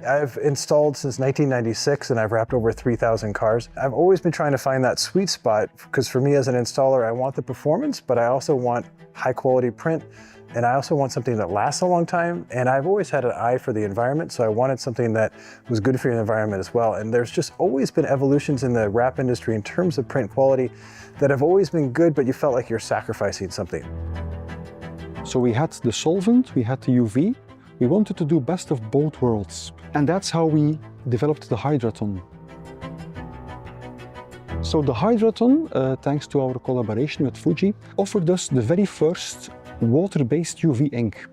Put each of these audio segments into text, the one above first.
I've installed since 1996 and I've wrapped over 3,000 cars. I've always been trying to find that sweet spot because for me as an installer, I want the performance, but I also want high quality print. And I also want something that lasts a long time. And I've always had an eye for the environment, so I wanted something that was good for the environment as well. And there's just always been evolutions in the wrap industry in terms of print quality that have always been good, but you felt like you're sacrificing something. So we had the solvent, we had the UV. We wanted to do best of both worlds. And that's how we developed the HydrAton. So the HydrAton, thanks to our collaboration with Fuji, offered us the very first water-based UV ink.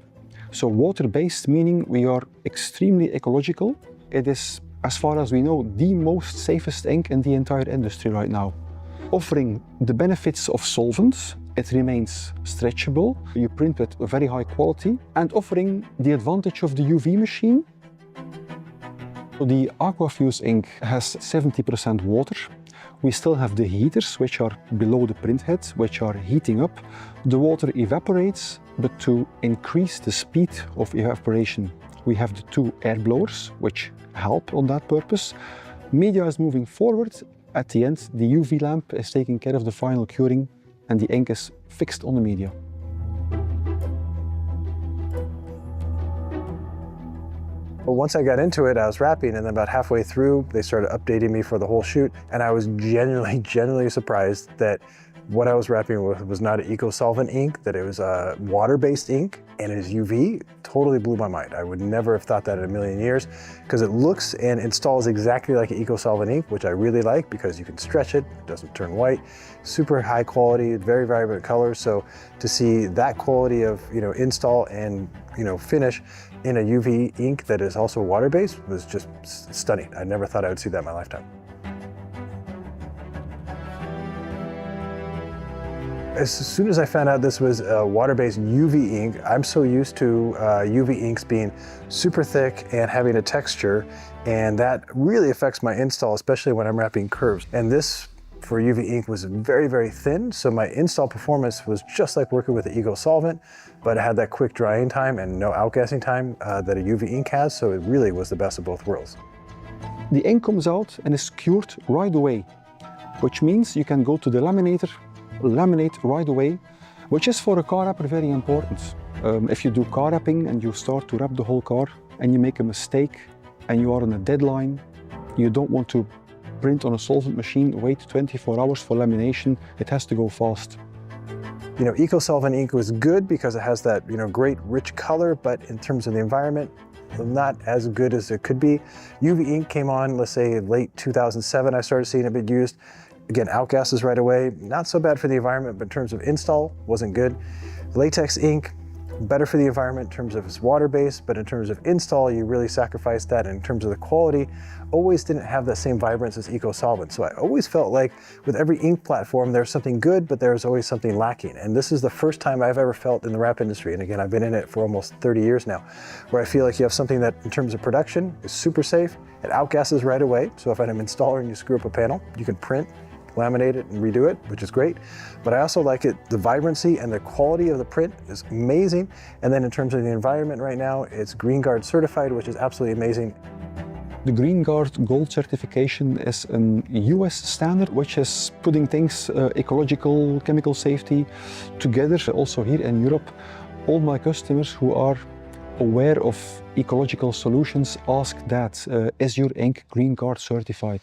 So water-based meaning we are extremely ecological. It is, as far as we know, the most safest ink in the entire industry right now. Offering the benefits of solvents, it remains stretchable, you print with very high quality, and offering the advantage of the UV machine. The Aquafuse ink has 70% water. We still have the heaters, which are below the print head, which are heating up. The water evaporates, but to increase the speed of evaporation, we have the two air blowers, which help on that purpose. Media is moving forward. At the end, the UV lamp is taking care of the final curing, and the ink is fixed on the media. But once I got into it, I was wrapping, and then about halfway through, they started updating me for the whole shoot, and I was genuinely surprised that what I was wrapping with was not an eco-solvent ink, that it was a water-based ink, and it is UV. Totally blew my mind. I would never have thought that in a million years, because it looks and installs exactly like an eco-solvent ink, which I really like because you can stretch it, it doesn't turn white, super high quality, very vibrant colors. So to see that quality of install and finish in a UV ink that is also water-based was just stunning. I never thought I would see that in my lifetime. As soon as I found out this was a water-based UV ink, I'm so used to UV inks being super thick and having a texture, and that really affects my install, especially when I'm wrapping curves. And this, for UV ink, was very, very thin, so my install performance was just like working with the eco-solvent, but it had that quick drying time and no outgassing time that a UV ink has, so it really was the best of both worlds. The ink comes out and is cured right away, which means you can go to the laminator, laminate right away, which is for a car wrapper very important. If you do car wrapping and you start to wrap the whole car and you make a mistake and you are on a deadline, you don't want to print on a solvent machine, wait 24 hours for lamination, it has to go fast. Eco-solvent ink was good because it has that great rich color, but in terms of the environment, not as good as it could be. UV ink came on, let's say late 2007, I started seeing it being used. Again, outgasses right away, not so bad for the environment, but in terms of install, wasn't good. Latex ink, better for the environment in terms of it's water-based, but in terms of install, you really sacrifice that. And in terms of the quality, always didn't have the same vibrance as eco-solvent. So I always felt like with every ink platform, there's something good, but there's always something lacking. And this is the first time I've ever felt in the wrap industry, and again, I've been in it for almost 30 years now, where I feel like you have something that in terms of production is super safe, it outgasses right away. So if I'm an installer and you screw up a panel, you can print, laminate it and redo it, which is great. But I also like it, the vibrancy and the quality of the print is amazing. And then in terms of the environment right now, it's Green Guard certified, which is absolutely amazing. The Green Guard Gold certification is a US standard, which is putting things, ecological, chemical safety together. Also here in Europe, all my customers who are aware of ecological solutions ask that, is your ink Green Guard certified?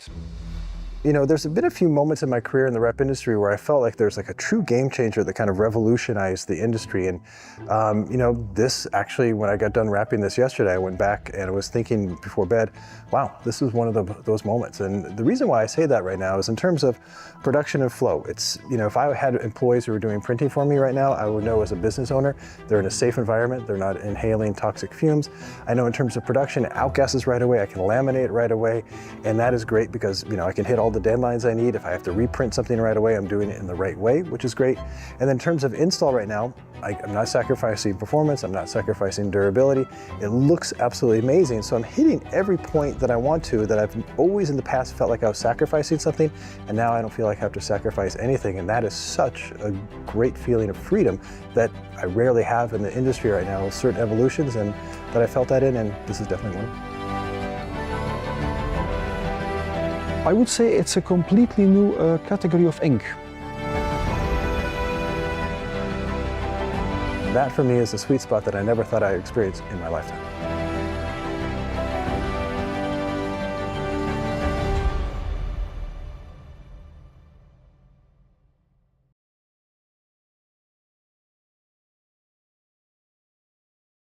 There's been a few moments in my career in the wrap industry where I felt like there's like a true game changer that kind of revolutionized the industry. And, this actually, when I got done wrapping this yesterday, I went back and I was thinking before bed, wow, this was one of those moments. And the reason why I say that right now is in terms of production and flow. It's, if I had employees who were doing printing for me right now, I would know as a business owner, they're in a safe environment, they're not inhaling toxic fumes. I know in terms of production, it outgasses right away, I can laminate right away. And that is great because, I can hit all the deadlines I need. If I have to reprint something right away, I'm doing it in the right way, which is great. And then in terms of install right now, I'm not sacrificing performance, I'm not sacrificing durability. It looks absolutely amazing. So I'm hitting every point that I want to, that I've always in the past felt like I was sacrificing something, and now I don't feel like I have to sacrifice anything. And that is such a great feeling of freedom that I rarely have in the industry right now, certain evolutions, and that I felt that in, and this is definitely one. I would say it's a completely new category of ink. That for me is a sweet spot that I never thought I'd experience in my lifetime.